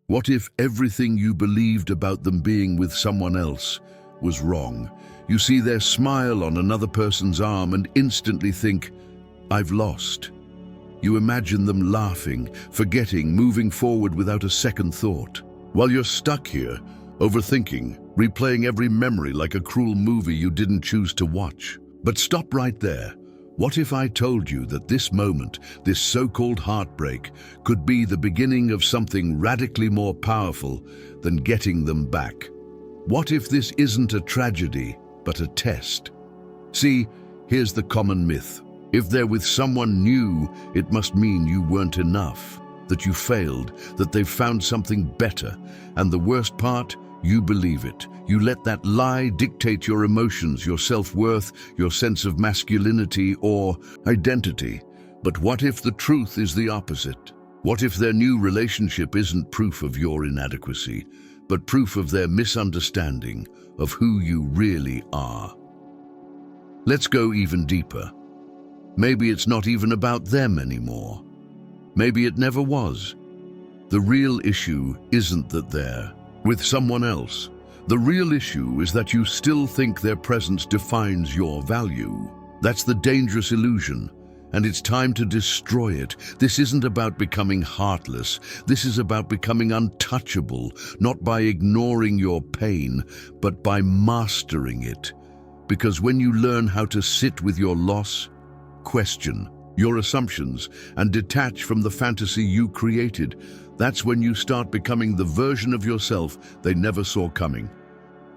What if everything you believed about them being with someone else was wrong? You see their smile on another person's arm and instantly think, "I've lost." You imagine them laughing, forgetting, moving forward without a second thought. While you're stuck here, overthinking, replaying every memory like a cruel movie you didn't choose to watch. But stop right there. What if I told you that this moment, this so-called heartbreak, could be the beginning of something radically more powerful than getting them back? What if this isn't a tragedy, but a test? See, here's the common myth. If they're with someone new, it must mean you weren't enough, that you failed, that they've found something better. And the worst part, you believe it. You let that lie dictate your emotions, your self-worth, your sense of masculinity or identity. But what if the truth is the opposite? What if their new relationship isn't proof of your inadequacy, but proof of their misunderstanding of who you really are? Let's go even deeper. Maybe it's not even about them anymore. Maybe it never was. The real issue isn't that they're with someone else. The real issue is that you still think their presence defines your value. That's the dangerous illusion, and it's time to destroy it. This isn't about becoming heartless. This is about becoming untouchable, not by ignoring your pain, but by mastering it. Because when you learn how to sit with your loss, question your assumptions, and detach from the fantasy you created, that's when you start becoming the version of yourself they never saw coming.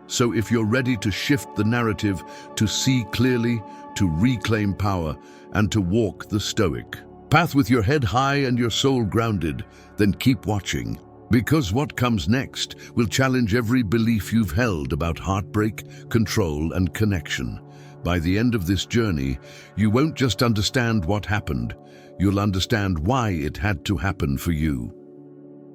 So if you're ready to shift the narrative, to see clearly, to reclaim power, and to walk the Stoic path with your head high and your soul grounded, then keep watching. Because what comes next will challenge every belief you've held about heartbreak, control, and connection. By the end of this journey, you won't just understand what happened, you'll understand why it had to happen for you.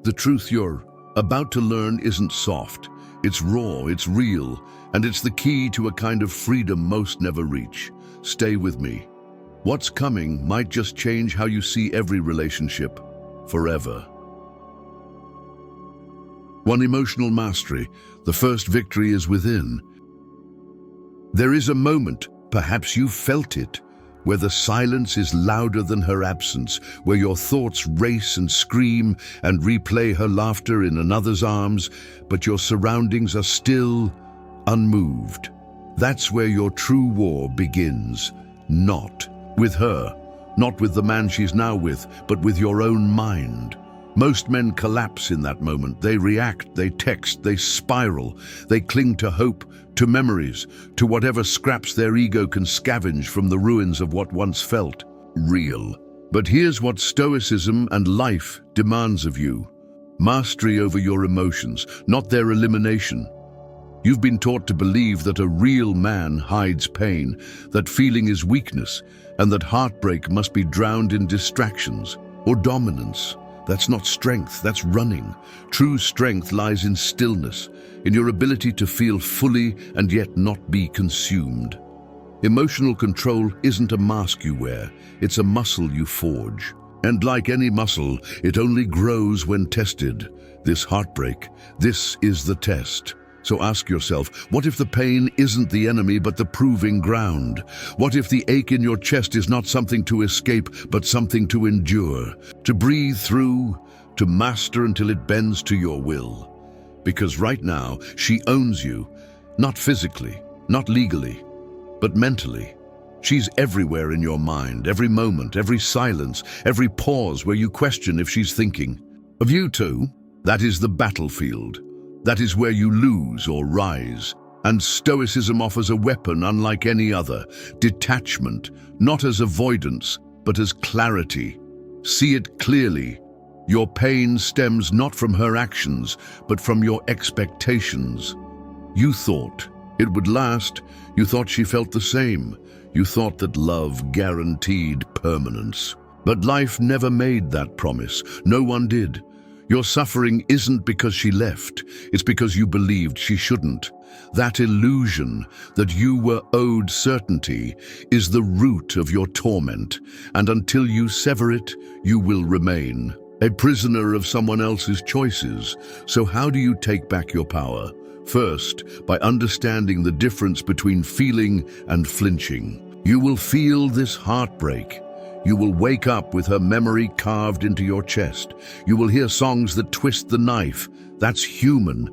The truth you're about to learn isn't soft, it's raw, it's real, and it's the key to a kind of freedom most never reach. Stay with me. What's coming might just change how you see every relationship forever. 1. Emotional mastery. The first victory is within. There is a moment, perhaps you've felt it, where the silence is louder than her absence, where your thoughts race and scream and replay her laughter in another's arms, but your surroundings are still unmoved. That's where your true war begins. Not with her, not with the man she's now with, but with your own mind. Most men collapse in that moment. They react, they text, they spiral. They cling to hope, to memories, to whatever scraps their ego can scavenge from the ruins of what once felt real. But here's what Stoicism and life demands of you. Mastery over your emotions, not their elimination. You've been taught to believe that a real man hides pain, that feeling is weakness, and that heartbreak must be drowned in distractions or dominance. That's not strength, that's running. True strength lies in stillness, in your ability to feel fully and yet not be consumed. Emotional control isn't a mask you wear, it's a muscle you forge. And like any muscle, it only grows when tested. This heartbreak, this is the test. So ask yourself, what if the pain isn't the enemy but the proving ground? What if the ache in your chest is not something to escape but something to endure, to breathe through, to master until it bends to your will? Because right now, she owns you, not physically, not legally, but mentally. She's everywhere in your mind, every moment, every silence, every pause where you question if she's thinking of you too. That is the battlefield. That is where you lose or rise. And Stoicism offers a weapon unlike any other, detachment, not as avoidance, but as clarity. See it clearly. Your pain stems not from her actions, but from your expectations. You thought it would last. You thought she felt the same. You thought that love guaranteed permanence. But life never made that promise. No one did. Your suffering isn't because she left, it's because you believed she shouldn't. That illusion that you were owed certainty is the root of your torment, and until you sever it, you will remain. a prisoner of someone else's choices. So how do you take back your power? First, by understanding the difference between feeling and flinching. You will feel this heartbreak. You will wake up with her memory carved into your chest. You will hear songs that twist the knife. That's human.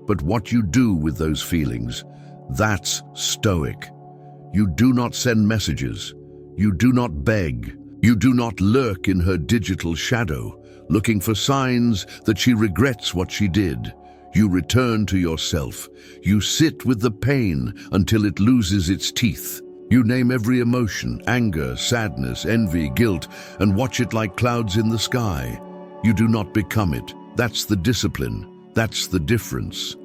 But what you do with those feelings, that's stoic. You do not send messages. You do not beg. You do not lurk in her digital shadow, looking for signs that she regrets what she did. You return to yourself. You sit with the pain until it loses its teeth. You name every emotion, anger, sadness, envy, guilt, and watch it like clouds in the sky. You do not become it. That's the discipline. That's the difference.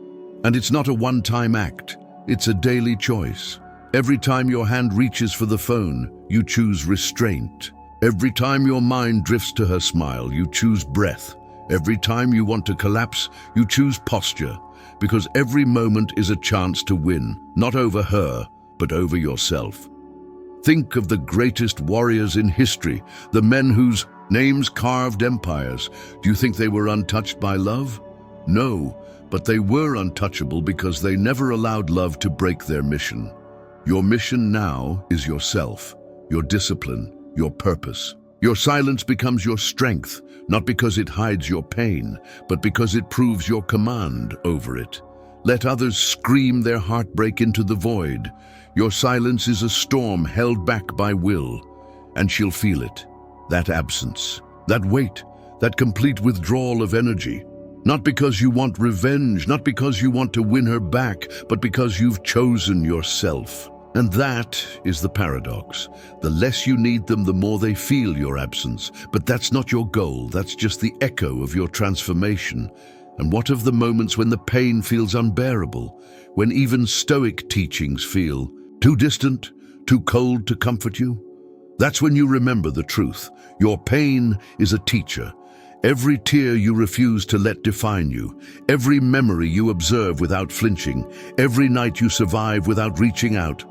And it's not a one-time act. It's a daily choice. Every time your hand reaches for the phone, you choose restraint. Every time your mind drifts to her smile, you choose breath. Every time you want to collapse, you choose posture. Because every moment is a chance to win, not over her, but over yourself. Think of the greatest warriors in history, the men whose names carved empires. Do you think they were untouched by love? No, but they were untouchable because they never allowed love to break their mission. Your mission now is yourself, your discipline, your purpose. Your silence becomes your strength, not because it hides your pain, but because it proves your command over it. Let others scream their heartbreak into the void. Your silence is a storm held back by will, and she'll feel it. That absence, that weight, that complete withdrawal of energy. Not because you want revenge, not because you want to win her back, but because you've chosen yourself. And that is the paradox. The less you need them, the more they feel your absence. But that's not your goal. That's just the echo of your transformation. And what of the moments when the pain feels unbearable? When even Stoic teachings feel too distant, too cold to comfort you? That's when you remember the truth. Your pain is a teacher. Every tear you refuse to let define you, every memory you observe without flinching, every night you survive without reaching out,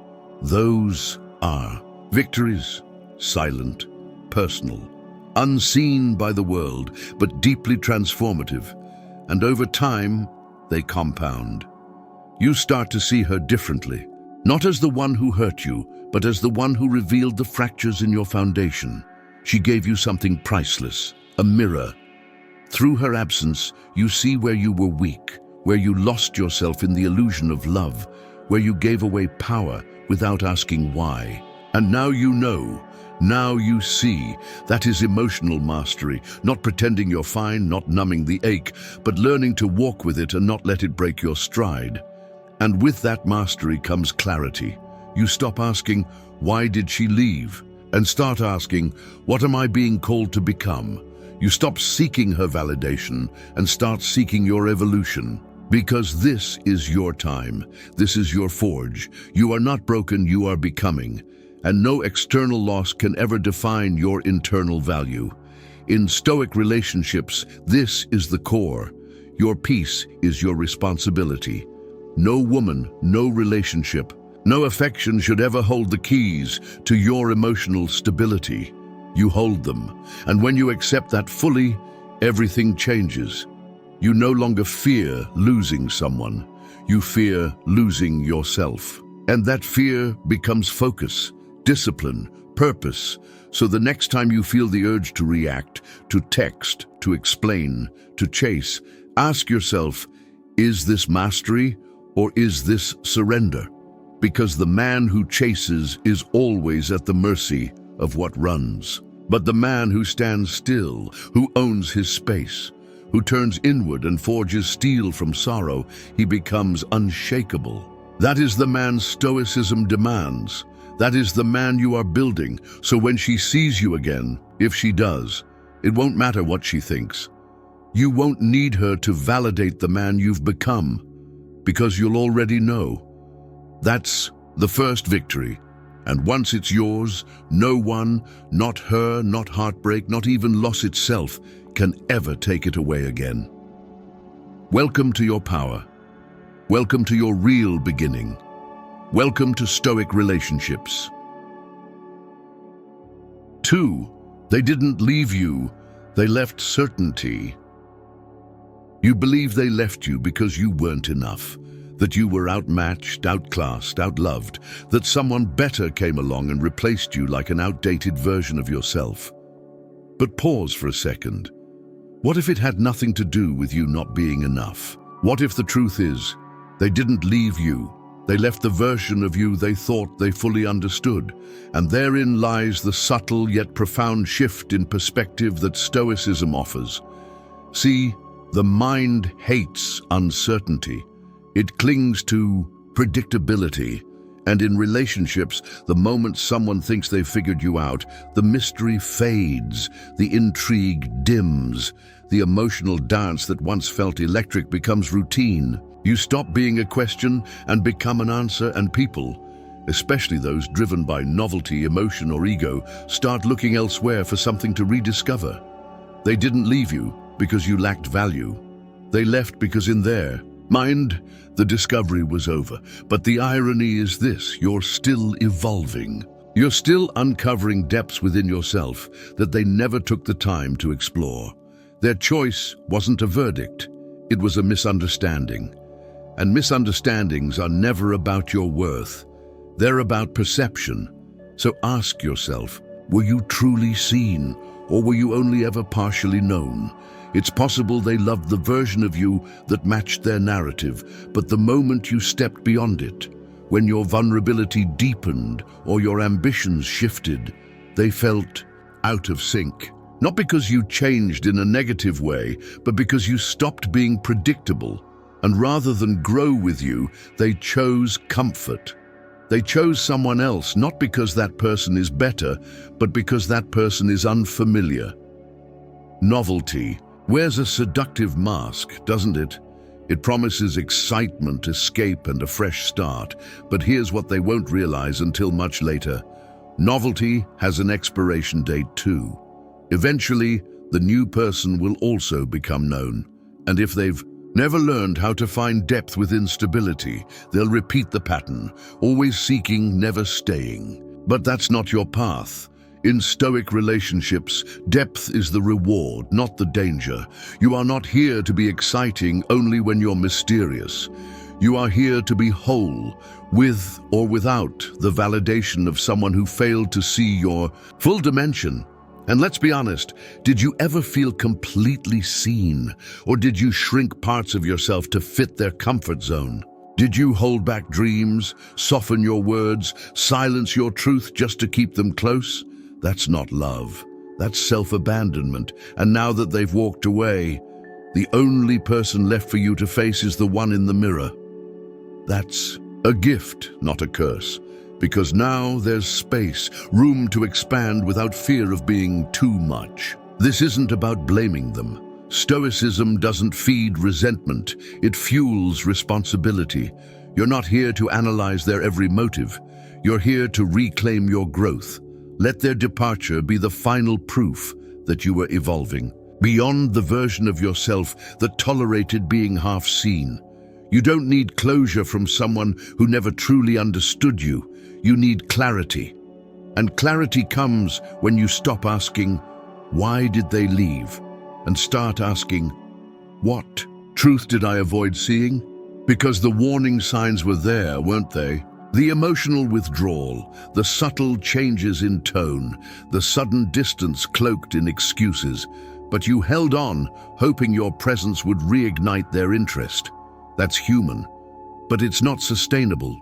those are victories, silent, personal, unseen by the world, but deeply transformative. And over time, they compound. You start to see her differently, not as the one who hurt you, but as the one who revealed the fractures in your foundation. She gave you something priceless, a mirror. Through her absence, you see where you were weak, where you lost yourself in the illusion of love, where you gave away power without asking why. And now you know, now you see. That is emotional mastery, not pretending you're fine, not numbing the ache, but learning to walk with it and not let it break your stride. And with that mastery comes clarity. You stop asking, why did she leave? And start asking, what am I being called to become? You stop seeking her validation and start seeking your evolution. Because this is your time. This is your forge. You are not broken, you are becoming. And no external loss can ever define your internal value. In Stoic relationships, this is the core. Your peace is your responsibility. No woman, no relationship, no affection should ever hold the keys to your emotional stability. You hold them, and when you accept that fully, everything changes. You no longer fear losing someone. You fear losing yourself. And that fear becomes focus, discipline, purpose. So the next time you feel the urge to react, to text, to explain, to chase, ask yourself, is this mastery or is this surrender? Because the man who chases is always at the mercy of what runs. But the man who stands still, who owns his space, who turns inward and forges steel from sorrow, he becomes unshakable. That is the man Stoicism demands. That is the man you are building. So when she sees you again, if she does, it won't matter what she thinks. You won't need her to validate the man you've become, because you'll already know. That's the first victory. And once it's yours, no one, not her, not heartbreak, not even loss itself, can ever take it away again. Welcome to your power. Welcome to your real beginning. Welcome to Stoic Relationships. 2. They didn't leave you, They left certainty. You believe they left you because you weren't enough, that you were outmatched, outclassed, outloved, that someone better came along and replaced you like an outdated version of yourself. But pause for a second. What if it had nothing to do with you not being enough? What if the truth is, they didn't leave you? They left the version of you they thought they fully understood, and therein lies the subtle yet profound shift in perspective that Stoicism offers. See, the mind hates uncertainty. It clings to predictability, and in relationships, the moment someone thinks they've figured you out, the mystery fades, the intrigue dims, the emotional dance that once felt electric becomes routine. You stop being a question and become an answer, and people, especially those driven by novelty, emotion, or ego, start looking elsewhere for something to rediscover. They didn't leave you because you lacked value. They left because in their mind, the discovery was over. But the irony is this: you're still evolving. You're still uncovering depths within yourself that they never took the time to explore. Their choice wasn't a verdict, it was a misunderstanding. And misunderstandings are never about your worth. They're about perception. So ask yourself, were you truly seen, or were you only ever partially known? It's possible they loved the version of you that matched their narrative, but the moment you stepped beyond it, when your vulnerability deepened or your ambitions shifted, they felt out of sync. Not because you changed in a negative way, but because you stopped being predictable. And rather than grow with you, they chose comfort. They chose someone else, not because that person is better, but because that person is unfamiliar. Novelty wears a seductive mask, doesn't it? It promises excitement, escape, and a fresh start. But here's what they won't realize until much later. Novelty has an expiration date too. Eventually, the new person will also become known. And if they've never learned how to find depth within stability, they'll repeat the pattern, always seeking, never staying. But that's not your path. In Stoic relationships, depth is the reward, not the danger. You are not here to be exciting only when you're mysterious. You are here to be whole, with or without the validation of someone who failed to see your full dimension. And let's be honest, did you ever feel completely seen? Or did you shrink parts of yourself to fit their comfort zone? Did you hold back dreams, soften your words, silence your truth just to keep them close? That's not love. That's self-abandonment. And now that they've walked away, the only person left for you to face is the one in the mirror. That's a gift, not a curse. Because now there's space, room to expand without fear of being too much. This isn't about blaming them. Stoicism doesn't feed resentment, it fuels responsibility. You're not here to analyze their every motive. You're here to reclaim your growth. Let their departure be the final proof that you were evolving, beyond the version of yourself that tolerated being half seen. You don't need closure from someone who never truly understood you. You need clarity. And clarity comes when you stop asking, why did they leave? And start asking, what truth did I avoid seeing? Because the warning signs were there, weren't they? The emotional withdrawal, the subtle changes in tone, the sudden distance cloaked in excuses. But you held on, hoping your presence would reignite their interest. That's human, but it's not sustainable.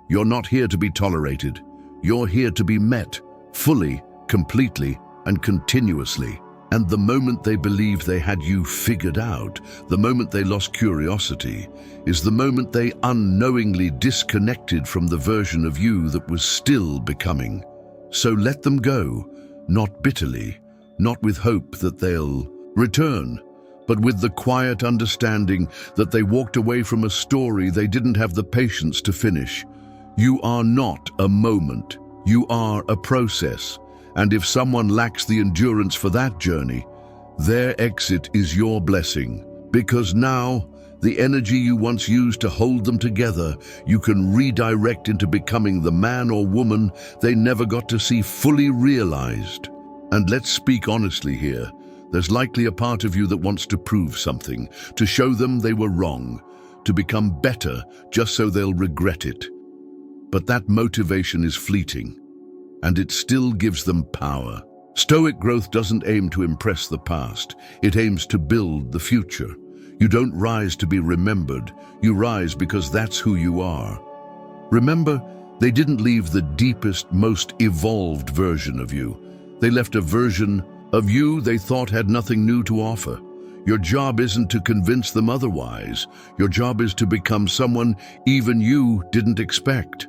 You're not here to be tolerated. You're here to be met, fully, completely, and continuously. And the moment they believed they had you figured out, the moment they lost curiosity, is the moment they unknowingly disconnected from the version of you that was still becoming. So let them go, not bitterly, not with hope that they'll return, but with the quiet understanding that they walked away from a story they didn't have the patience to finish. You are not a moment, you are a process. And if someone lacks the endurance for that journey, their exit is your blessing. Because now, the energy you once used to hold them together, you can redirect into becoming the man or woman they never got to see fully realized. And let's speak honestly here. There's likely a part of you that wants to prove something, to show them they were wrong, to become better just so they'll regret it. But that motivation is fleeting, and it still gives them power. Stoic growth doesn't aim to impress the past, it aims to build the future. You don't rise to be remembered, you rise because that's who you are. Remember, they didn't leave the deepest, most evolved version of you. They left a version of you they thought had nothing new to offer. Your job isn't to convince them otherwise. Your job is to become someone even you didn't expect.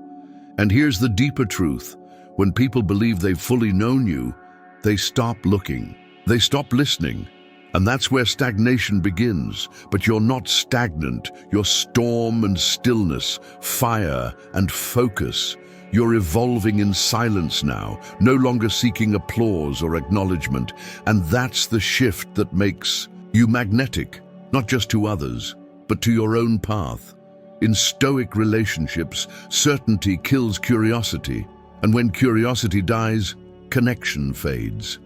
And here's the deeper truth. When people believe they've fully known you, they stop looking. They stop listening. And that's where stagnation begins. But you're not stagnant. You're storm and stillness, fire and focus. You're evolving in silence now, no longer seeking applause or acknowledgement. And that's the shift that makes you magnetic, not just to others, but to your own path. In Stoic relationships, certainty kills curiosity. And when curiosity dies, connection fades.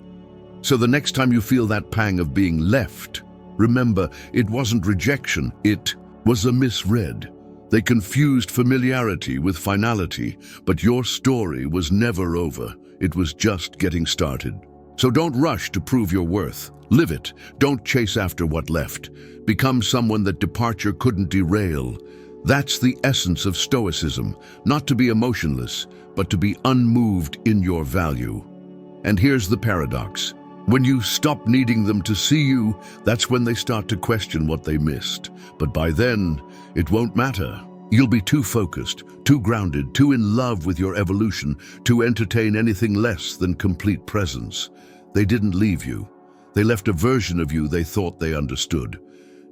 So the next time you feel that pang of being left, remember, it wasn't rejection, it was a misread. They confused familiarity with finality, but your story was never over. It was just getting started. So don't rush to prove your worth. Live it. Don't chase after what left. Become someone that departure couldn't derail. That's the essence of Stoicism, not to be emotionless, but to be unmoved in your value. And here's the paradox. When you stop needing them to see you, that's when they start to question what they missed. But by then, it won't matter. You'll be too focused, too grounded, too in love with your evolution to entertain anything less than complete presence. They didn't leave you. They left a version of you they thought they understood.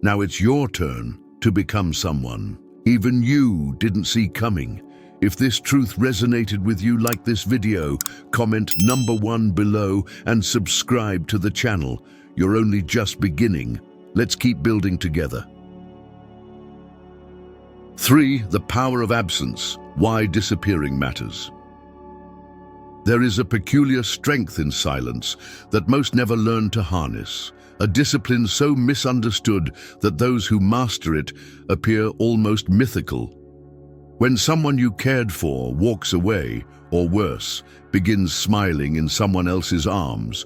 Now it's your turn to become someone even you didn't see coming. If this truth resonated with you, like this video, comment #1 below and subscribe to the channel. You're only just beginning. Let's keep building together. 3. The power of absence. Why disappearing matters. There is a peculiar strength in silence that most never learn to harness. A discipline so misunderstood that those who master it appear almost mythical. When someone you cared for walks away, or worse, begins smiling in someone else's arms,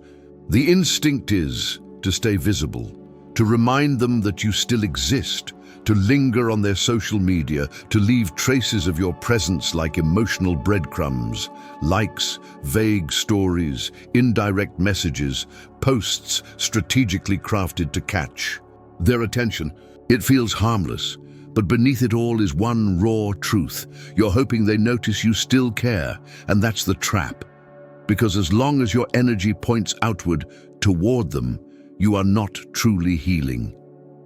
the instinct is to stay visible, to remind them that you still exist, to linger on their social media, to leave traces of your presence like emotional breadcrumbs, likes, vague stories, indirect messages, posts strategically crafted to catch their attention. It feels harmless, but beneath it all is one raw truth. You're hoping they notice you still care, and that's the trap. Because as long as your energy points outward toward them, you are not truly healing.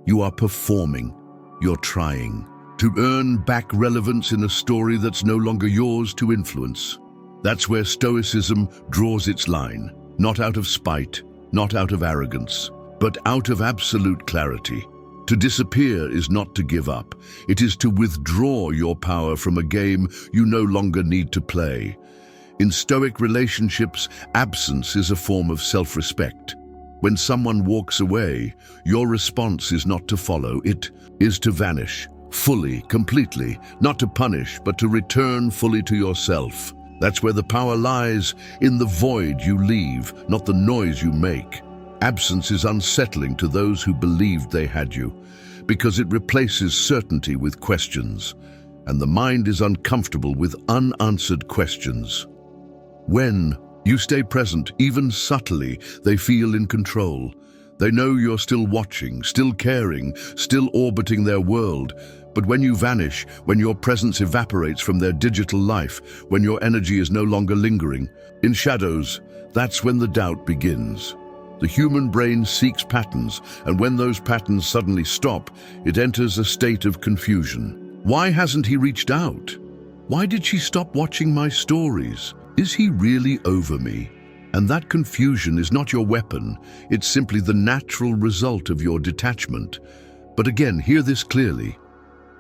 You are performing. You're trying to earn back relevance in a story that's no longer yours to influence. That's where Stoicism draws its line, not out of spite, not out of arrogance, but out of absolute clarity. To disappear is not to give up. It is to withdraw your power from a game you no longer need to play. In Stoic relationships, absence is a form of self-respect. When someone walks away, your response is not to follow, it is to vanish, fully, completely, not to punish, but to return fully to yourself. That's where the power lies, in the void you leave, not the noise you make. Absence is unsettling to those who believed they had you, because it replaces certainty with questions, and the mind is uncomfortable with unanswered questions. When you stay present, even subtly, they feel in control. They know you're still watching, still caring, still orbiting their world. But when you vanish, when your presence evaporates from their digital life, when your energy is no longer lingering in shadows, that's when the doubt begins. The human brain seeks patterns, and when those patterns suddenly stop, it enters a state of confusion. Why hasn't he reached out? Why did she stop watching my stories? Is he really over me? And that confusion is not your weapon. It's simply the natural result of your detachment. But again, hear this clearly.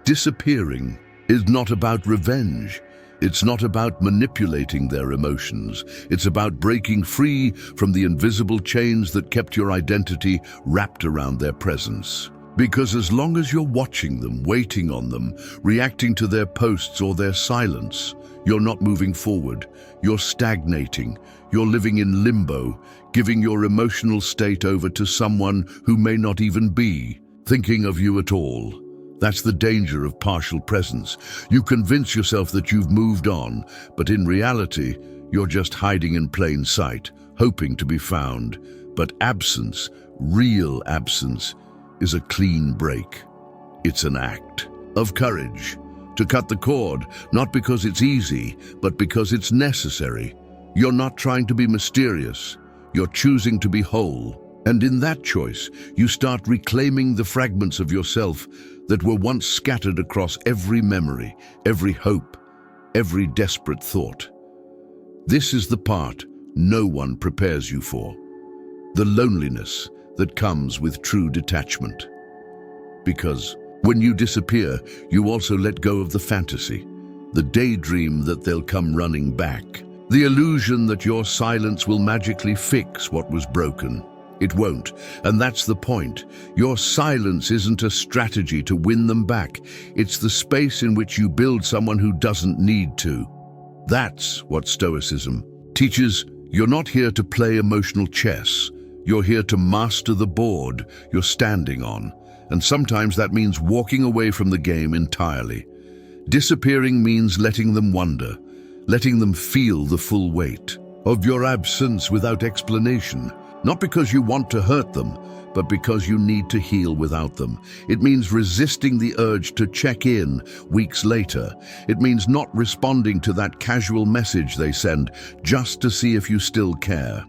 Disappearing is not about revenge. It's not about manipulating their emotions. It's about breaking free from the invisible chains that kept your identity wrapped around their presence. Because as long as you're watching them, waiting on them, reacting to their posts or their silence, you're not moving forward. You're stagnating. You're living in limbo, giving your emotional state over to someone who may not even be thinking of you at all. That's the danger of partial presence. You convince yourself that you've moved on, but in reality, you're just hiding in plain sight, hoping to be found. But absence, real absence, is a clean break. It's an act of courage to cut the cord, not because it's easy, but because it's necessary. You're not trying to be mysterious. You're choosing to be whole. And in that choice, you start reclaiming the fragments of yourself that were once scattered across every memory, every hope, every desperate thought. This is the part no one prepares you for, the loneliness that comes with true detachment. Because when you disappear, you also let go of the fantasy, the daydream that they'll come running back, the illusion that your silence will magically fix what was broken. It won't, and that's the point. Your silence isn't a strategy to win them back. It's the space in which you build someone who doesn't need to. That's what Stoicism teaches. You're not here to play emotional chess. You're here to master the board you're standing on. And sometimes that means walking away from the game entirely. Disappearing means letting them wonder, letting them feel the full weight of your absence without explanation. Not because you want to hurt them, but because you need to heal without them. It means resisting the urge to check in weeks later. It means not responding to that casual message they send just to see if you still care.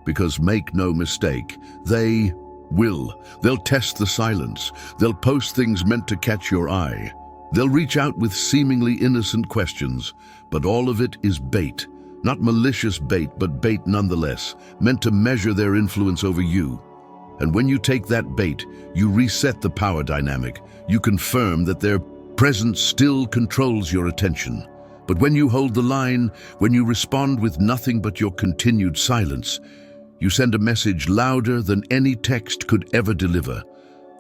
Because make no mistake, they will. They'll test the silence. They'll post things meant to catch your eye. They'll reach out with seemingly innocent questions, but all of it is bait. Not malicious bait, but bait nonetheless, meant to measure their influence over you. And when you take that bait, you reset the power dynamic. You confirm that their presence still controls your attention. But when you hold the line, when you respond with nothing but your continued silence, you send a message louder than any text could ever deliver.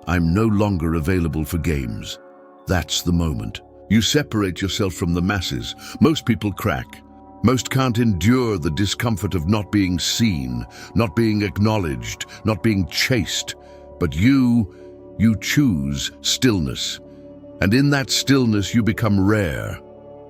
I'm no longer available for games. That's the moment. You separate yourself from the masses. Most people crack. Most can't endure the discomfort of not being seen, not being acknowledged, not being chased. But you choose stillness. And in that stillness, you become rare.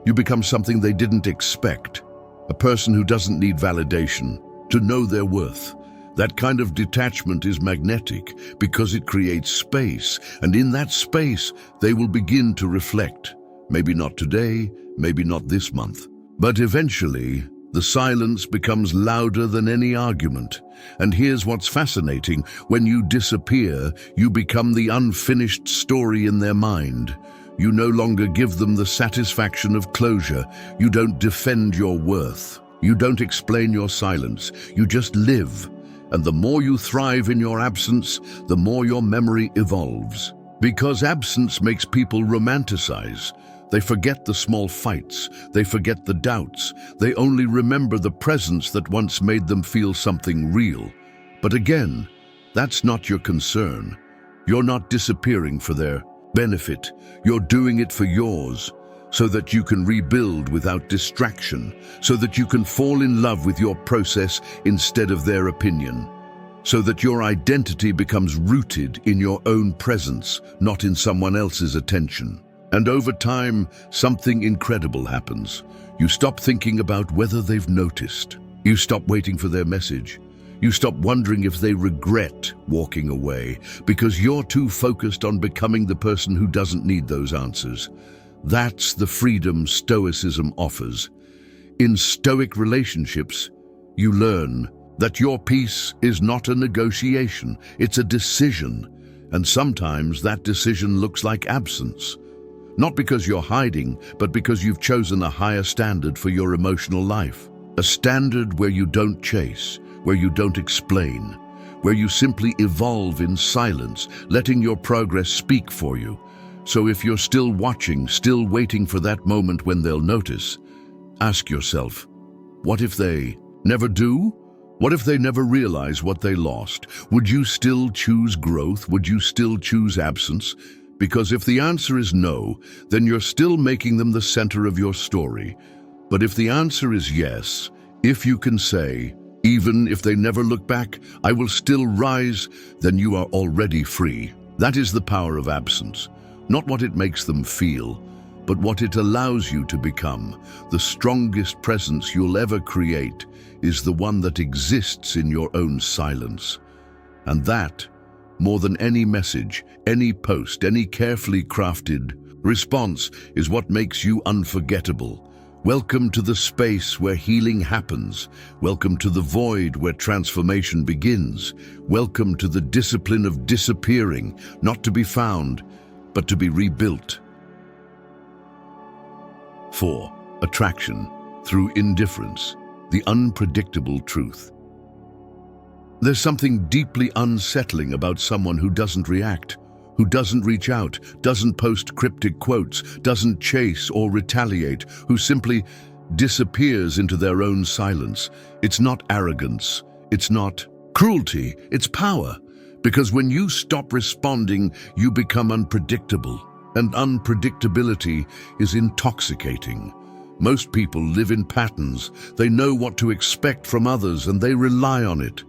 You become something they didn't expect. A person who doesn't need validation to know their worth. That kind of detachment is magnetic because it creates space. And in that space, they will begin to reflect. Maybe not today, maybe not this month. But eventually, the silence becomes louder than any argument. And here's what's fascinating. When you disappear, you become the unfinished story in their mind. You no longer give them the satisfaction of closure. You don't defend your worth. You don't explain your silence. You just live. And the more you thrive in your absence, the more your memory evolves. Because absence makes people romanticize. They forget the small fights. They forget the doubts. They only remember the presence that once made them feel something real. But again, that's not your concern. You're not disappearing for their benefit. You're doing it for yours, so that you can rebuild without distraction, so that you can fall in love with your process instead of their opinion, so that your identity becomes rooted in your own presence, not in someone else's attention. And over time, something incredible happens. You stop thinking about whether they've noticed. You stop waiting for their message. You stop wondering if they regret walking away, because you're too focused on becoming the person who doesn't need those answers. That's the freedom Stoicism offers. In Stoic Relationships, you learn that your peace is not a negotiation, it's a decision. And sometimes that decision looks like absence. Not because you're hiding, but because you've chosen a higher standard for your emotional life. A standard where you don't chase, where you don't explain, where you simply evolve in silence, letting your progress speak for you. So if you're still watching, still waiting for that moment when they'll notice, Ask yourself, what if they never do? What if they never realize what they lost? Would you still choose growth? Would you still choose absence? Because if the answer is no, then you're still making them the center of your story. But if the answer is yes, if you can say, even if they never look back, I will still rise, then you are already free. That is the power of absence. Not what it makes them feel, but what it allows you to become. The strongest presence you'll ever create is the one that exists in your own silence. And that, more than any message, any post, any carefully crafted response, is what makes you unforgettable. Welcome to the space where healing happens. Welcome to the void where transformation begins. Welcome to the discipline of disappearing, not to be found, but to be rebuilt. 4. Attraction through indifference, the unpredictable truth. There's something deeply unsettling about someone who doesn't react, who doesn't reach out, doesn't post cryptic quotes, doesn't chase or retaliate, who simply disappears into their own silence. It's not arrogance, it's not cruelty, it's power. Because when you stop responding, you become unpredictable. And unpredictability is intoxicating. Most people live in patterns. They know what to expect from others and they rely on it.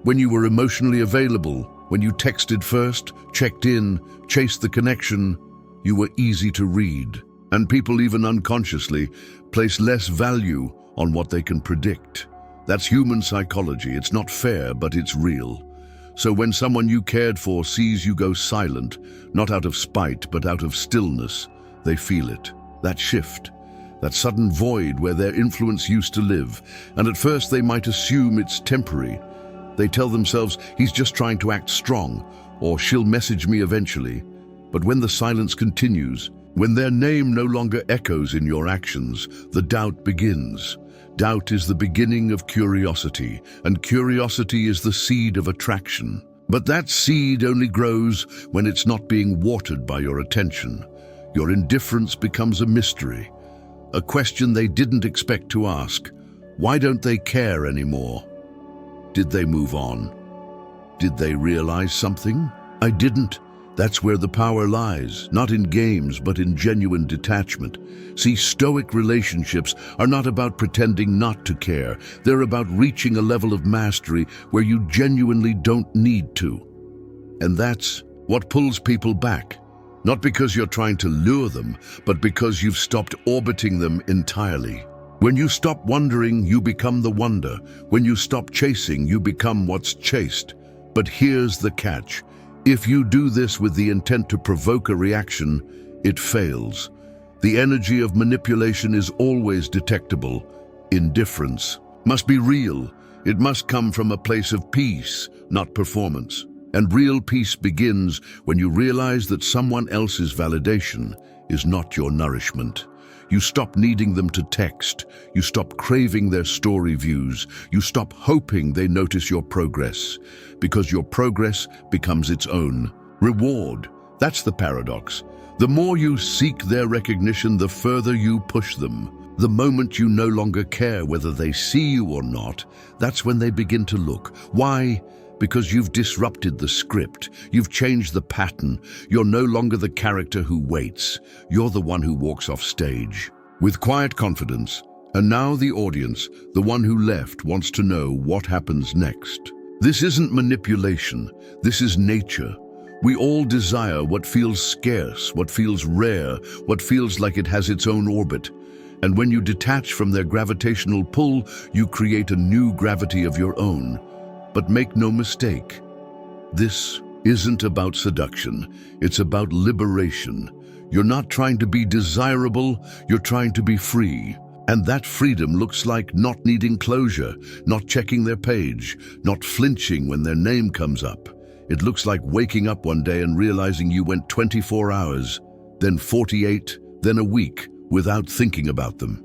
When you were emotionally available, when you texted first, checked in, chased the connection, you were easy to read. And people, even unconsciously, place less value on what they can predict. That's human psychology. It's not fair, but it's real. So when someone you cared for sees you go silent, not out of spite, but out of stillness, they feel it. That shift, that sudden void where their influence used to live. And at first they might assume it's temporary. They tell themselves, he's just trying to act strong, or she'll message me eventually. But when the silence continues, when their name no longer echoes in your actions, the doubt begins. Doubt is the beginning of curiosity, and curiosity is the seed of attraction. But that seed only grows when it's not being watered by your attention. Your indifference becomes a mystery, a question they didn't expect to ask. Why don't they care anymore? Did they move on? Did they realize something? I didn't. That's where the power lies, not in games, but in genuine detachment. See, Stoic relationships are not about pretending not to care. They're about reaching a level of mastery where you genuinely don't need to. And that's what pulls people back. Not because you're trying to lure them, but because you've stopped orbiting them entirely. When you stop wondering, you become the wonder. When you stop chasing, you become what's chased. But here's the catch. If you do this with the intent to provoke a reaction, it fails. The energy of manipulation is always detectable. Indifference must be real. It must come from a place of peace, not performance. And real peace begins when you realize that someone else's validation is not your nourishment. You stop needing them to text. You stop craving their story views. You stop hoping they notice your progress, because your progress becomes its own reward. That's the paradox. The more you seek their recognition, the further you push them. The moment you no longer care whether they see you or not, that's when they begin to look. Why? Because you've disrupted the script. You've changed the pattern. You're no longer the character who waits. You're the one who walks off stage with quiet confidence. And now the audience, the one who left, wants to know what happens next. This isn't manipulation. This is nature. We all desire what feels scarce, what feels rare, what feels like it has its own orbit. And when you detach from their gravitational pull, you create a new gravity of your own. But make no mistake, this isn't about seduction. It's about liberation. You're not trying to be desirable, you're trying to be free. And that freedom looks like not needing closure, not checking their page, not flinching when their name comes up. It looks like waking up one day and realizing you went 24 hours, then 48, then a week without thinking about them.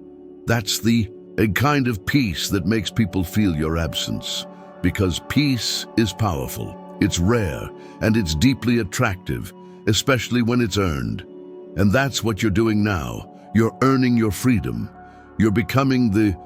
That's a kind of peace that makes people feel your absence. Because peace is powerful, it's rare, and it's deeply attractive, especially when it's earned. And that's what you're doing now. You're earning your freedom. You're becoming the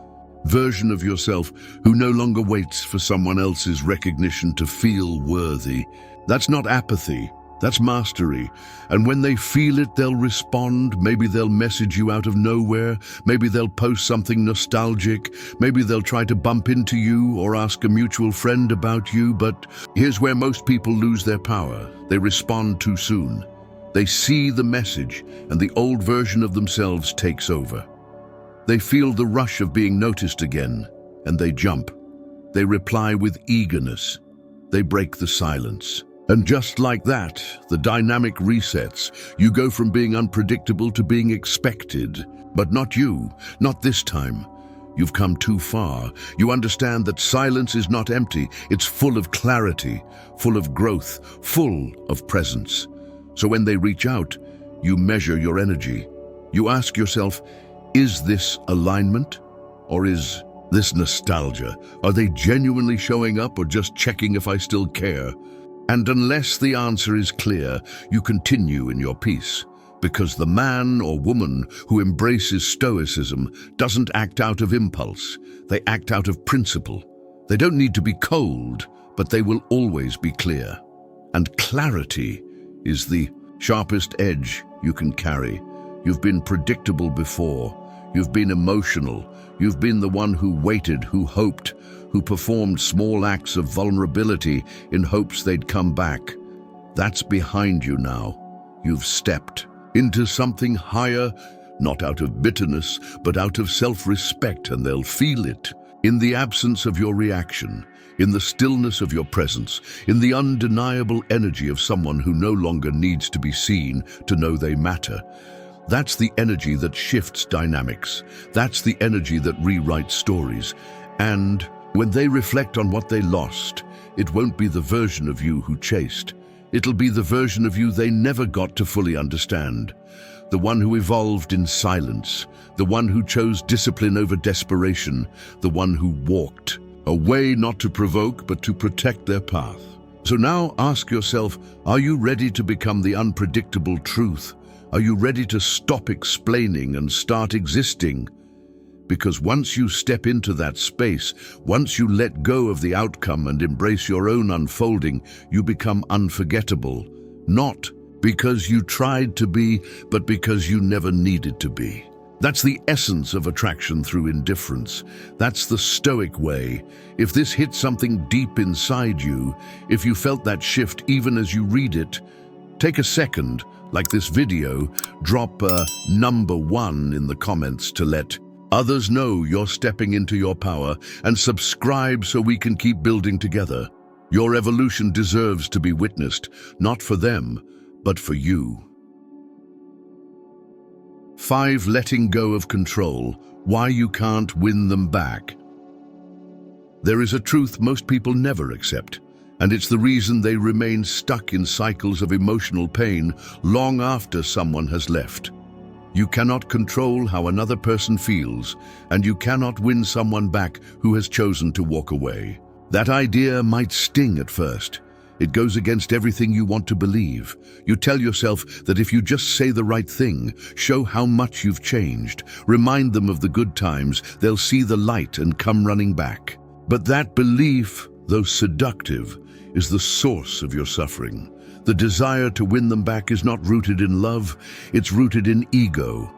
version of yourself who no longer waits for someone else's recognition to feel worthy. That's not apathy, that's mastery. And when they feel it, they'll respond. Maybe they'll message you out of nowhere. Maybe they'll post something nostalgic. Maybe they'll try to bump into you or ask a mutual friend about you. But here's where most people lose their power. They respond too soon. They see the message, and the old version of themselves takes over. They feel the rush of being noticed again, and they jump. They reply with eagerness. They break the silence. And just like that, the dynamic resets. You go from being unpredictable to being expected. But not you, not this time. You've come too far. You understand that silence is not empty. It's full of clarity, full of growth, full of presence. So when they reach out, you measure your energy. You ask yourself, is this alignment, or is this nostalgia? Are they genuinely showing up or just checking if I still care? And unless the answer is clear, you continue in your peace, because the man or woman who embraces stoicism doesn't act out of impulse. They act out of principle. They don't need to be cold, but they will always be clear. And clarity is the sharpest edge you can carry. You've been predictable before. You've been emotional. You've been the one who waited, who hoped, who performed small acts of vulnerability in hopes they'd come back. That's behind you now. You've stepped into something higher, not out of bitterness, but out of self-respect, and they'll feel it in the absence of your reaction, in the stillness of your presence, in the undeniable energy of someone who no longer needs to be seen to know they matter. That's the energy that shifts dynamics. That's the energy that rewrites stories. And when they reflect on what they lost, it won't be the version of you who chased. It'll be the version of you they never got to fully understand. The one who evolved in silence, the one who chose discipline over desperation, the one who walked a way not to provoke but to protect their path. So now ask yourself, are you ready to become the unpredictable truth? Are you ready to stop explaining and start existing? Because once you step into that space, once you let go of the outcome and embrace your own unfolding, you become unforgettable. Not because you tried to be, but because you never needed to be. That's the essence of attraction through indifference. That's the Stoic way. If this hit something deep inside you, if you felt that shift even as you read it, take a second, like this video, drop a number 1 in the comments to let others know you're stepping into your power, and subscribe so we can keep building together. Your evolution deserves to be witnessed, not for them, but for you. 5. Letting go of control. Why you can't win them back. There is a truth most people never accept, and it's the reason they remain stuck in cycles of emotional pain long after someone has left. You cannot control how another person feels, and you cannot win someone back who has chosen to walk away. That idea might sting at first. It goes against everything you want to believe. You tell yourself that if you just say the right thing, show how much you've changed, remind them of the good times, they'll see the light and come running back. But that belief, though seductive, is the source of your suffering. The desire to win them back is not rooted in love, it's rooted in ego.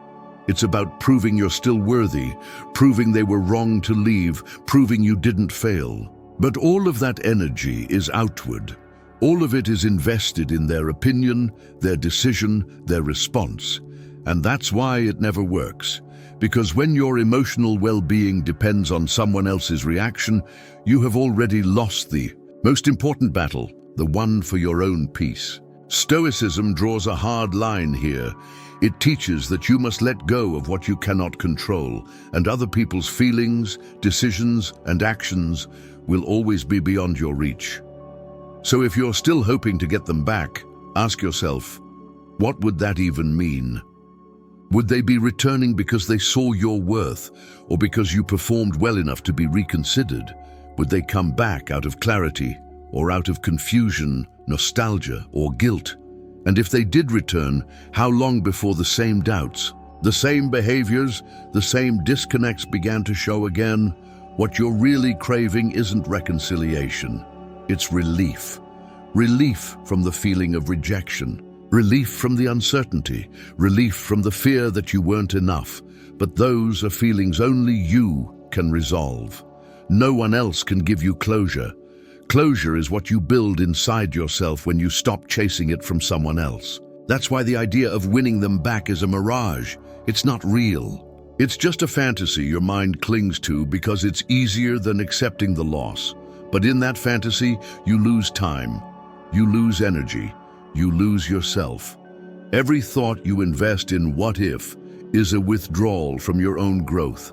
It's about proving you're still worthy, proving they were wrong to leave, proving you didn't fail. But all of that energy is outward. All of it is invested in their opinion, their decision, their response. And that's why it never works. Because when your emotional well-being depends on someone else's reaction, you have already lost the most important battle, the one for your own peace. Stoicism draws a hard line here. It teaches that you must let go of what you cannot control, and other people's feelings, decisions, and actions will always be beyond your reach. So if you're still hoping to get them back, ask yourself, what would that even mean? Would they be returning because they saw your worth, or because you performed well enough to be reconsidered? Would they come back out of clarity, or out of confusion, nostalgia, or guilt? And if they did return, how long before the same doubts, The same behaviors, the same disconnects began to show again. What you're really craving isn't reconciliation. It's relief. Relief from the feeling of rejection. Relief from the uncertainty. Relief from the fear that you weren't enough. But those are feelings only you can resolve. No one else can give you closure. Closure is what you build inside yourself when you stop chasing it from someone else. That's why the idea of winning them back is a mirage. It's not real. It's just a fantasy your mind clings to because it's easier than accepting the loss. But in that fantasy, you lose time, you lose energy, you lose yourself. Every thought you invest in what if is a withdrawal from your own growth.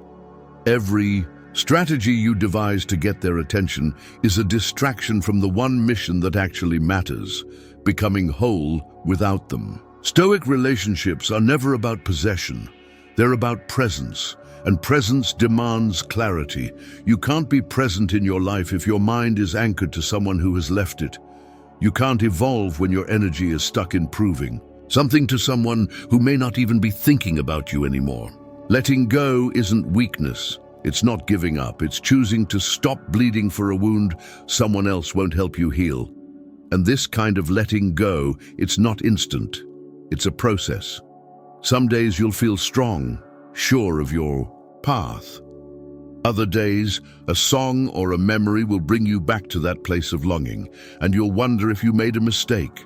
Every strategy you devise to get their attention is a distraction from the one mission that actually matters, becoming whole without them. Stoic relationships are never about possession. They're about presence, and presence demands clarity. You can't be present in your life if your mind is anchored to someone who has left it. You can't evolve when your energy is stuck in proving something to someone who may not even be thinking about you anymore. Letting go isn't weakness. It's not giving up. It's choosing to stop bleeding for a wound someone else won't help you heal. And this kind of letting go, it's not instant. It's a process. Some days you'll feel strong, sure of your path. Other days, a song or a memory will bring you back to that place of longing, and you'll wonder if you made a mistake.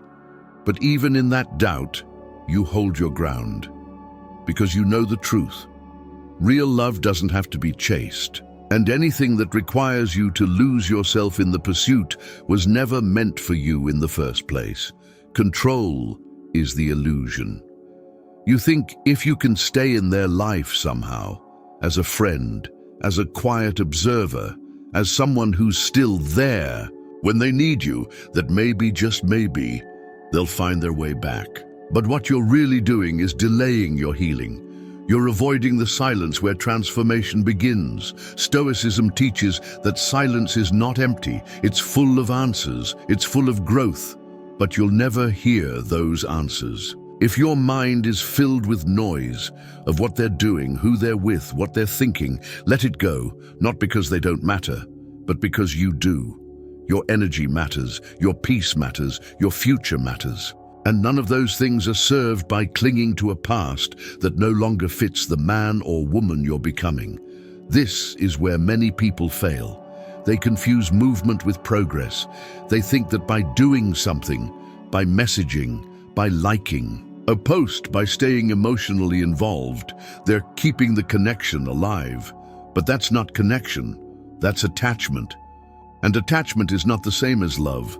But even in that doubt, you hold your ground, because you know the truth. Real love doesn't have to be chased, and anything that requires you to lose yourself in the pursuit was never meant for you in the first place. Control is the illusion. You think if you can stay in their life somehow, as a friend, as a quiet observer, as someone who's still there when they need you, that maybe, just maybe, they'll find their way back. But what you're really doing is delaying your healing. You're avoiding the silence where transformation begins. Stoicism teaches that silence is not empty. It's full of answers. It's full of growth. But you'll never hear those answers. If your mind is filled with noise of what they're doing, who they're with, what they're thinking, let it go, not because they don't matter, but because you do. Your energy matters, your peace matters, your future matters. And none of those things are served by clinging to a past that no longer fits the man or woman you're becoming. This is where many people fail. They confuse movement with progress. They think that by doing something, by messaging, by liking a post, by staying emotionally involved, they're keeping the connection alive. But that's not connection, that's attachment. And attachment is not the same as love.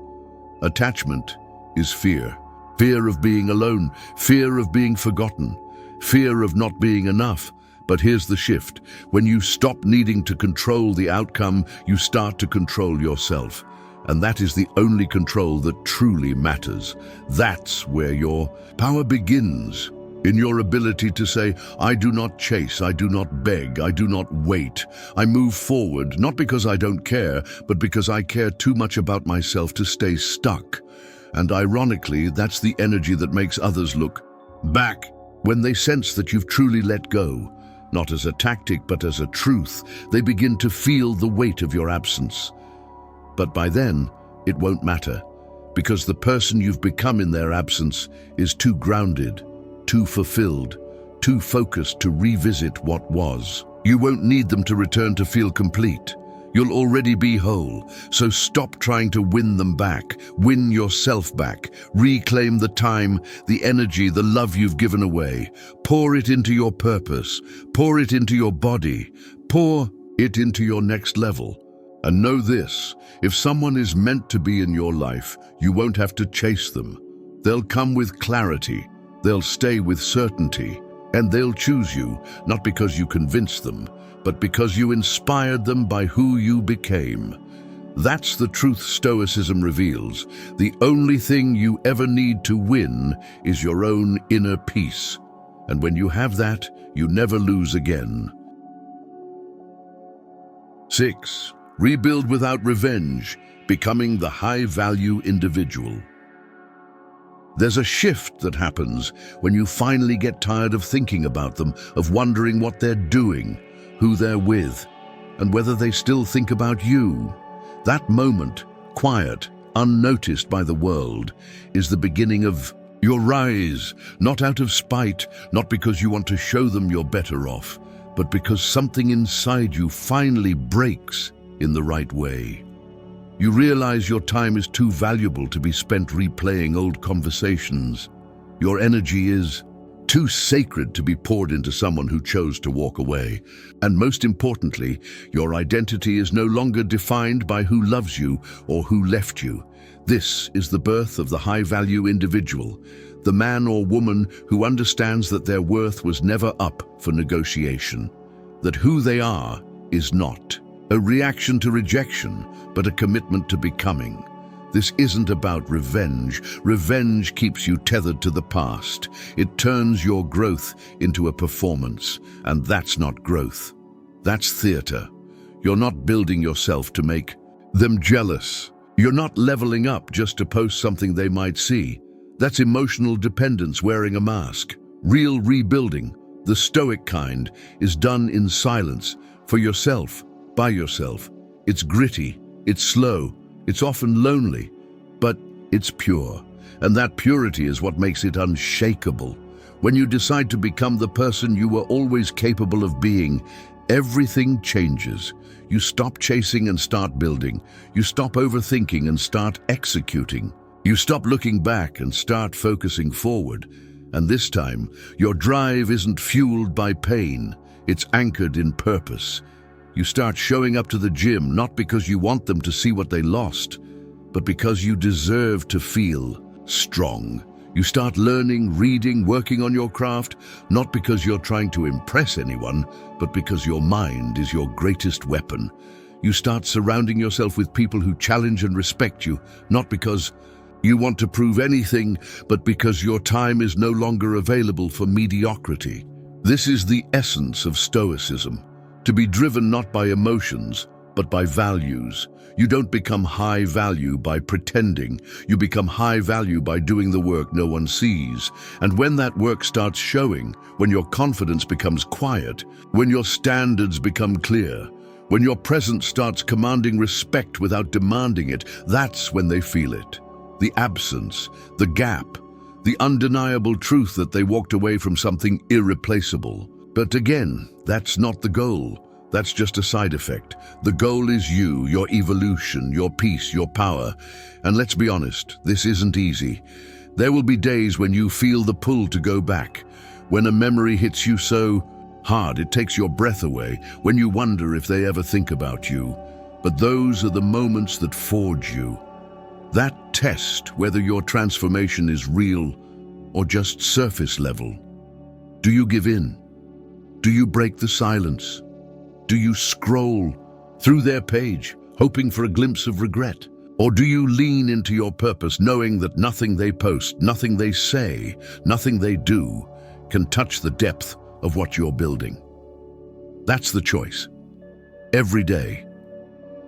Attachment is fear. Fear of being alone, fear of being forgotten, fear of not being enough. But here's the shift. When you stop needing to control the outcome, you start to control yourself. And that is the only control that truly matters. That's where your power begins. In your ability to say, I do not chase, I do not beg, I do not wait. I move forward, not because I don't care, but because I care too much about myself to stay stuck. And ironically, that's the energy that makes others look back when they sense that you've truly let go. Not as a tactic, but as a truth. They begin to feel the weight of your absence. But by then, it won't matter, because the person you've become in their absence is too grounded, too fulfilled, too focused to revisit what was. You won't need them to return to feel complete. You'll already be whole, so stop trying to win them back. Win yourself back. Reclaim the time, the energy, the love you've given away. Pour it into your purpose. Pour it into your body. Pour it into your next level. And know this, if someone is meant to be in your life, you won't have to chase them. They'll come with clarity. They'll stay with certainty. And they'll choose you, not because you convinced them, but because you inspired them by who you became. That's the truth Stoicism reveals. The only thing you ever need to win is your own inner peace. And when you have that, you never lose again. 6. Rebuild without revenge, becoming the high-value individual. There's a shift that happens when you finally get tired of thinking about them, of wondering what they're doing, who they're with, and whether they still think about you. That moment, quiet, unnoticed by the world, is the beginning of your rise, not out of spite, not because you want to show them you're better off, but because something inside you finally breaks in the right way. You realize your time is too valuable to be spent replaying old conversations. Your energy is too sacred to be poured into someone who chose to walk away. And most importantly, your identity is no longer defined by who loves you or who left you. This is the birth of the high-value individual, the man or woman who understands that their worth was never up for negotiation, that who they are is not a reaction to rejection, but a commitment to becoming. This isn't about revenge. Revenge keeps you tethered to the past. It turns your growth into a performance, and that's not growth. That's theater. You're not building yourself to make them jealous. You're not leveling up just to post something they might see. That's emotional dependence wearing a mask. Real rebuilding, the Stoic kind, is done in silence, for yourself, by yourself. It's gritty, it's slow, it's often lonely, but it's pure. And that purity is what makes it unshakable. When you decide to become the person you were always capable of being, everything changes. You stop chasing and start building. You stop overthinking and start executing. You stop looking back and start focusing forward. And this time, your drive isn't fueled by pain. It's anchored in purpose. You start showing up to the gym not because you want them to see what they lost, but because you deserve to feel strong. You start learning, reading, working on your craft, not because you're trying to impress anyone, but because your mind is your greatest weapon. You start surrounding yourself with people who challenge and respect you, not because you want to prove anything, but because your time is no longer available for mediocrity. This is the essence of Stoicism. To be driven not by emotions, but by values. You don't become high value by pretending. You become high value by doing the work no one sees. And when that work starts showing, when your confidence becomes quiet, when your standards become clear, when your presence starts commanding respect without demanding it, that's when they feel it. The absence, the gap, the undeniable truth that they walked away from something irreplaceable. But again, that's not the goal. That's just a side effect. The goal is you, your evolution, your peace, your power. And let's be honest, this isn't easy. There will be days when you feel the pull to go back, when a memory hits you so hard it takes your breath away, when you wonder if they ever think about you. But those are the moments that forge you. That test whether your transformation is real or just surface level. Do you give in? Do you break the silence? Do you scroll through their page, hoping for a glimpse of regret? Or do you lean into your purpose, knowing that nothing they post, nothing they say, nothing they do can touch the depth of what you're building? That's the choice. Every day.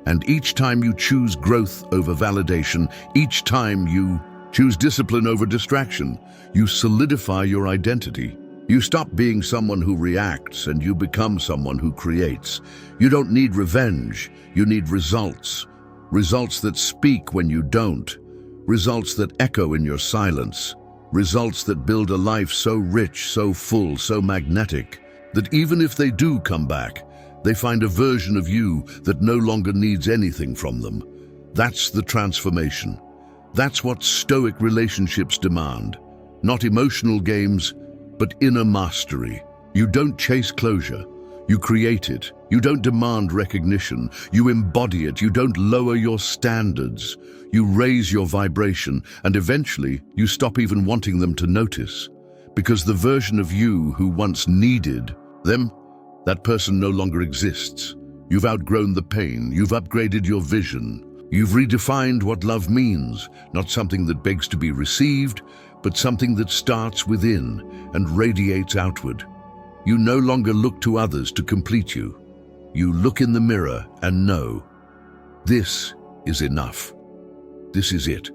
And each time you choose growth over validation, each time you choose discipline over distraction, you solidify your identity. You stop being someone who reacts and you become someone who creates. You don't need revenge, you need results. Results that speak when you don't. Results that echo in your silence. Results that build a life so rich, so full, so magnetic, that even if they do come back, they find a version of you that no longer needs anything from them. That's the transformation. That's what Stoic relationships demand. Not emotional games, but inner mastery. You don't chase closure. You create it. You don't demand recognition. You embody it. You don't lower your standards. You raise your vibration, and eventually you stop even wanting them to notice. Because the version of you who once needed them, that person no longer exists. You've outgrown the pain. You've upgraded your vision. You've redefined what love means, not something that begs to be received, but something that starts within and radiates outward. You no longer look to others to complete you. You look in the mirror and know, this is enough. This is it.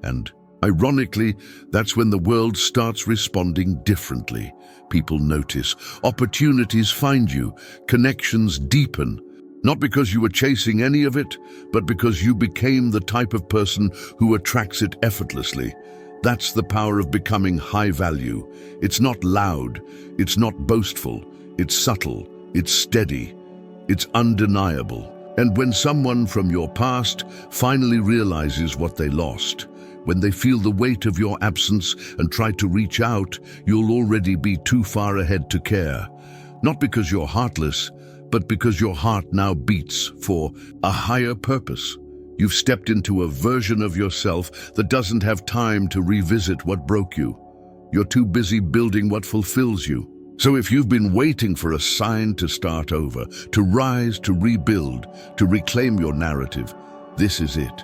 And Ironically, that's when the world starts responding differently. People notice, opportunities find you, connections deepen. Not because you were chasing any of it, but because you became the type of person who attracts it effortlessly. That's the power of becoming high value. It's not loud, it's not boastful, it's subtle, it's steady, it's undeniable. And when someone from your past finally realizes what they lost, when they feel the weight of your absence and try to reach out, you'll already be too far ahead to care. Not because you're heartless, but because your heart now beats for a higher purpose. You've stepped into a version of yourself that doesn't have time to revisit what broke you. You're too busy building what fulfills you. So if you've been waiting for a sign to start over, to rise, to rebuild, to reclaim your narrative, this is it.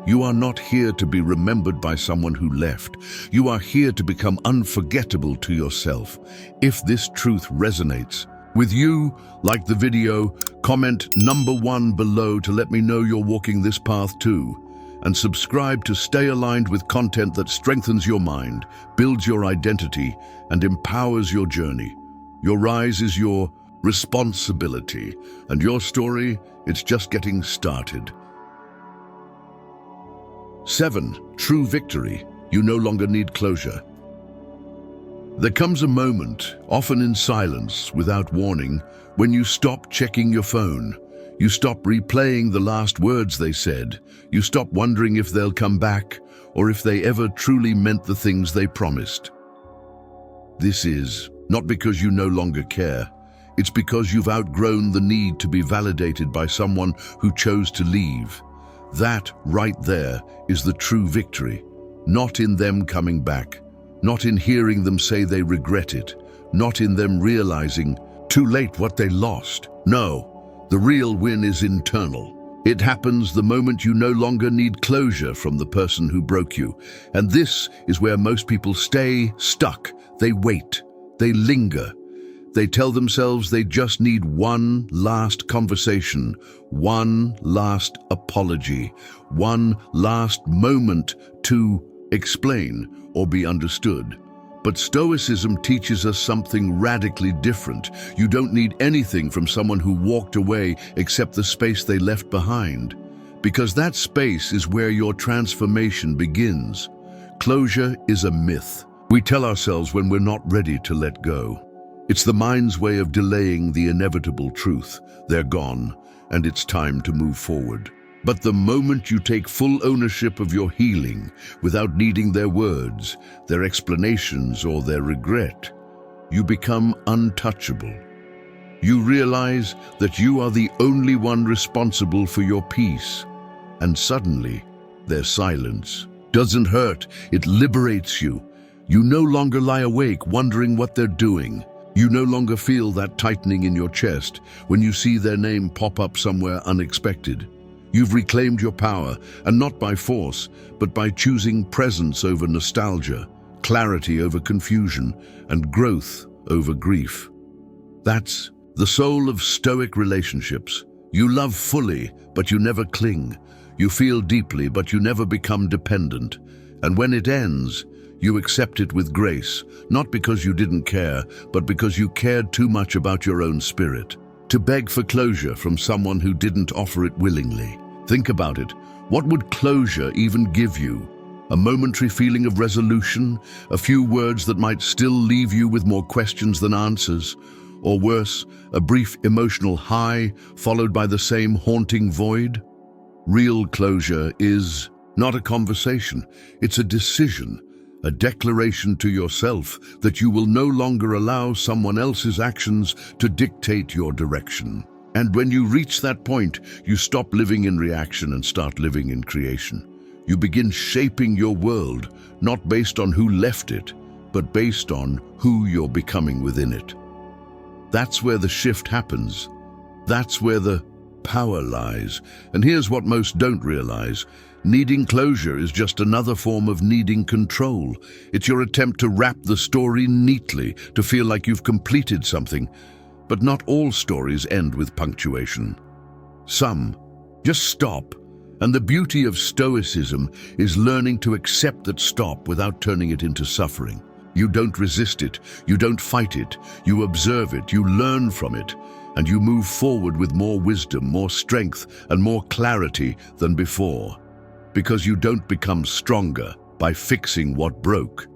You are not here to be remembered by someone who left. You are here to become unforgettable to yourself. If this truth resonates with you, like the video, comment #1 below to let me know you're walking this path too. And subscribe to stay aligned with content that strengthens your mind, builds your identity, and empowers your journey. Your rise is your responsibility, and your story, it's just getting started. 7. True victory. You no longer need closure. There comes a moment, often in silence, without warning, when you stop checking your phone. You stop replaying the last words they said. You stop wondering if they'll come back, or if they ever truly meant the things they promised. This is not because you no longer care. It's because you've outgrown the need to be validated by someone who chose to leave. That right there is the true victory. Not in them coming back, not in hearing them say they regret it, not in them realizing too late what they lost. No, the real win is internal. It happens the moment you no longer need closure from the person who broke you. And this is where most people stay stuck. They wait, they linger. They tell themselves they just need one last conversation, one last apology, one last moment to explain or be understood. But Stoicism teaches us something radically different. You don't need anything from someone who walked away except the space they left behind. Because that space is where your transformation begins. Closure is a myth. We tell ourselves when we're not ready to let go. It's the mind's way of delaying the inevitable truth. They're gone, and it's time to move forward. But the moment you take full ownership of your healing, without needing their words, their explanations, or their regret, you become untouchable. You realize that you are the only one responsible for your peace. And suddenly, their silence doesn't hurt, it liberates you. You no longer lie awake wondering what they're doing. You no longer feel that tightening in your chest when you see their name pop up somewhere unexpected. You've reclaimed your power, and not by force, but by choosing presence over nostalgia, clarity over confusion, and growth over grief. That's the soul of Stoic relationships. You love fully, but you never cling. You feel deeply, but you never become dependent. And when it ends, you accept it with grace, not because you didn't care, but because you cared too much about your own spirit. To beg for closure from someone who didn't offer it willingly. Think about it. What would closure even give you? A momentary feeling of resolution? A few words that might still leave you with more questions than answers? Or worse, a brief emotional high followed by the same haunting void? Real closure is not a conversation. It's a decision. A declaration to yourself that you will no longer allow someone else's actions to dictate your direction. And when you reach that point, you stop living in reaction and start living in creation. You begin shaping your world, not based on who left it, but based on who you're becoming within it. That's where the shift happens. That's where the power lies. And here's what most don't realize. Needing closure is just another form of needing control. It's your attempt to wrap the story neatly, to feel like you've completed something. But not all stories end with punctuation. Some just stop, And the beauty of Stoicism is learning to accept that stop without turning it into suffering. You don't resist it, you don't fight it, you observe it, you learn from it, and you move forward with more wisdom, more strength, and more clarity than before. Because you don't become stronger by fixing what broke.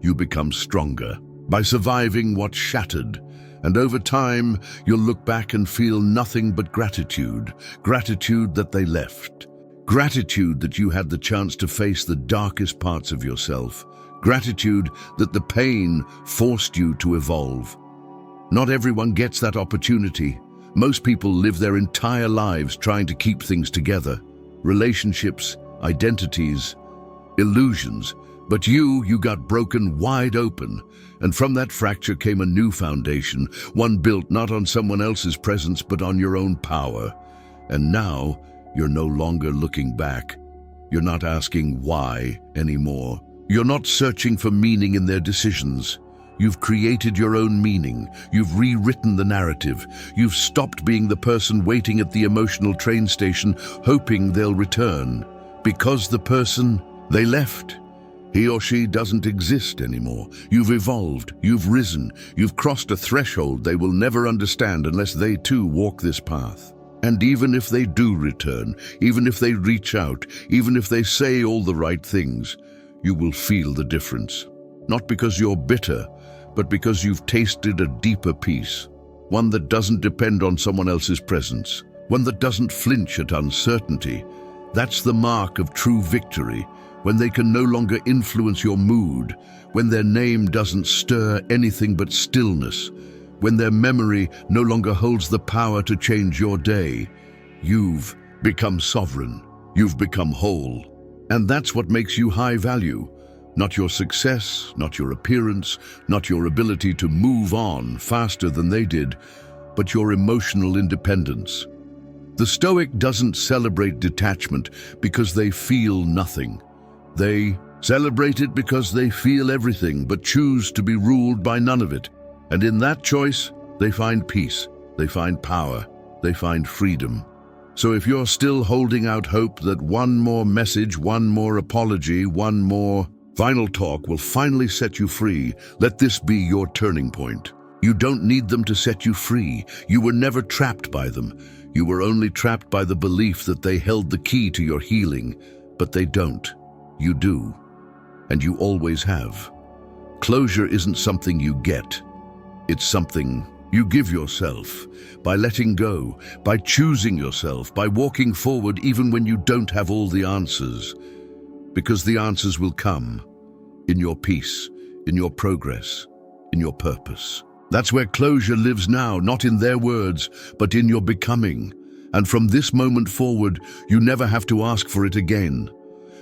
You become stronger by surviving what shattered. And over time, you'll look back and feel nothing but gratitude. Gratitude that they left. Gratitude that you had the chance to face the darkest parts of yourself. Gratitude that the pain forced you to evolve. Not everyone gets that opportunity. Most people live their entire lives trying to keep things together. Relationships, identities, illusions. But you got broken wide open, and from that fracture came a new foundation, one built not on someone else's presence but on your own power. And now, you're no longer looking back. You're not asking why anymore. You're not searching for meaning in their decisions. You've created your own meaning. You've rewritten the narrative. You've stopped being the person waiting at the emotional train station, hoping they'll return. Because the person they left, he or she doesn't exist anymore. You've evolved, you've risen, you've crossed a threshold they will never understand unless they too walk this path. And even if they do return, even if they reach out, even if they say all the right things, you will feel the difference. Not because you're bitter, but because you've tasted a deeper peace. One that doesn't depend on someone else's presence. One that doesn't flinch at uncertainty. That's the mark of true victory. When they can no longer influence your mood, when their name doesn't stir anything but stillness, when their memory no longer holds the power to change your day, you've become sovereign, you've become whole. And that's what makes you high value. Not your success, not your appearance, not your ability to move on faster than they did, but your emotional independence. The Stoic doesn't celebrate detachment because they feel nothing. They celebrate it because they feel everything but choose to be ruled by none of it. And in that choice, they find peace, they find power, they find freedom. So if you're still holding out hope that one more message, one more apology, one more final talk will finally set you free, let this be your turning point. You don't need them to set you free. You were never trapped by them. You were only trapped by the belief that they held the key to your healing, but they don't. You do, and you always have. Closure isn't something you get. It's something you give yourself by letting go, by choosing yourself, by walking forward even when you don't have all the answers. Because the answers will come in your peace, in your progress, in your purpose. That's where closure lives now, not in their words, but in your becoming. And from this moment forward, you never have to ask for it again.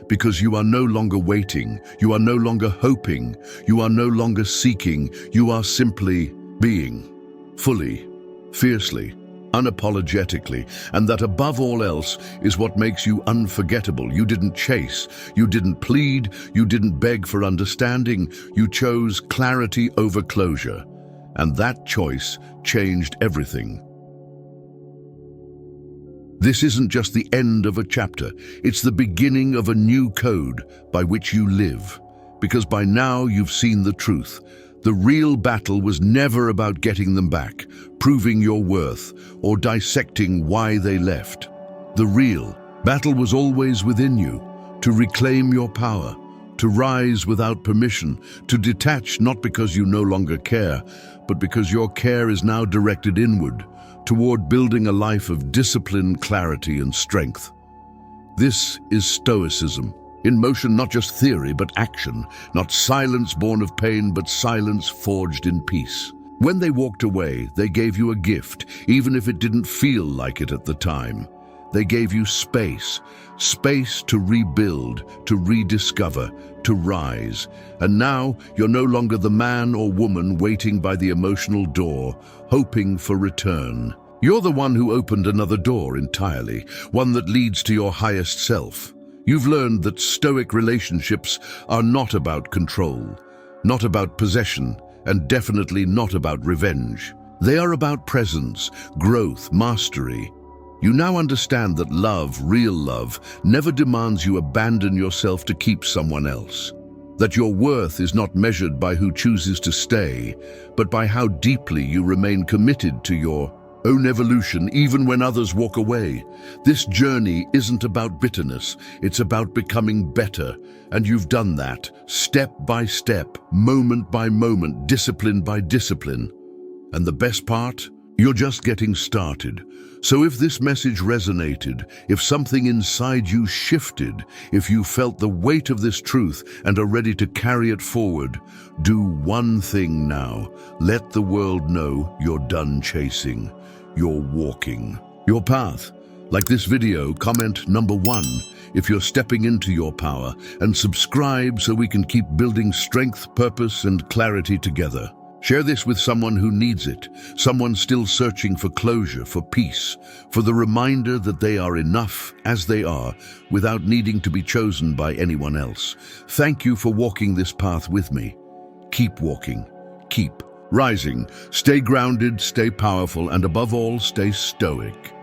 Because you are no longer waiting, you are no longer hoping, you are no longer seeking, you are simply being, fully, fiercely, unapologetically, and that above all else is what makes you unforgettable. You didn't chase, you didn't plead, you didn't beg for understanding, you chose clarity over closure, and that choice changed everything. This isn't just the end of a chapter, it's the beginning of a new code by which you live. Because by now you've seen the truth. The real battle was never about getting them back, proving your worth, or dissecting why they left. The real battle was always within you, to reclaim your power, to rise without permission, to detach not because you no longer care, but because your care is now directed inward, toward building a life of discipline, clarity, and strength. This is Stoicism. In motion, not just theory, but action. Not silence born of pain, but silence forged in peace. When they walked away, they gave you a gift, even if it didn't feel like it at the time. They gave you space. Space to rebuild, to rediscover, to rise. And now, you're no longer the man or woman waiting by the emotional door, hoping for return. You're the one who opened another door entirely, one that leads to your highest self. You've learned that Stoic relationships are not about control, not about possession, and definitely not about revenge. They are about presence, growth, mastery. You now understand that love, real love, never demands you abandon yourself to keep someone else. That your worth is not measured by who chooses to stay, but by how deeply you remain committed to your own evolution even when others walk away. This journey isn't about bitterness, it's about becoming better. And you've done that, step by step, moment by moment, discipline by discipline. And the best part? You're just getting started. So if this message resonated, if something inside you shifted, if you felt the weight of this truth and are ready to carry it forward, do one thing now. Let the world know you're done chasing. You're walking your path. Like this video, comment number 1 if you're stepping into your power, and subscribe so we can keep building strength, purpose, and clarity together. Share this with someone who needs it, someone still searching for closure, for peace, for the reminder that they are enough as they are, without needing to be chosen by anyone else. Thank you for walking this path with me. Keep walking, keep rising, stay grounded, stay powerful, and above all, stay stoic.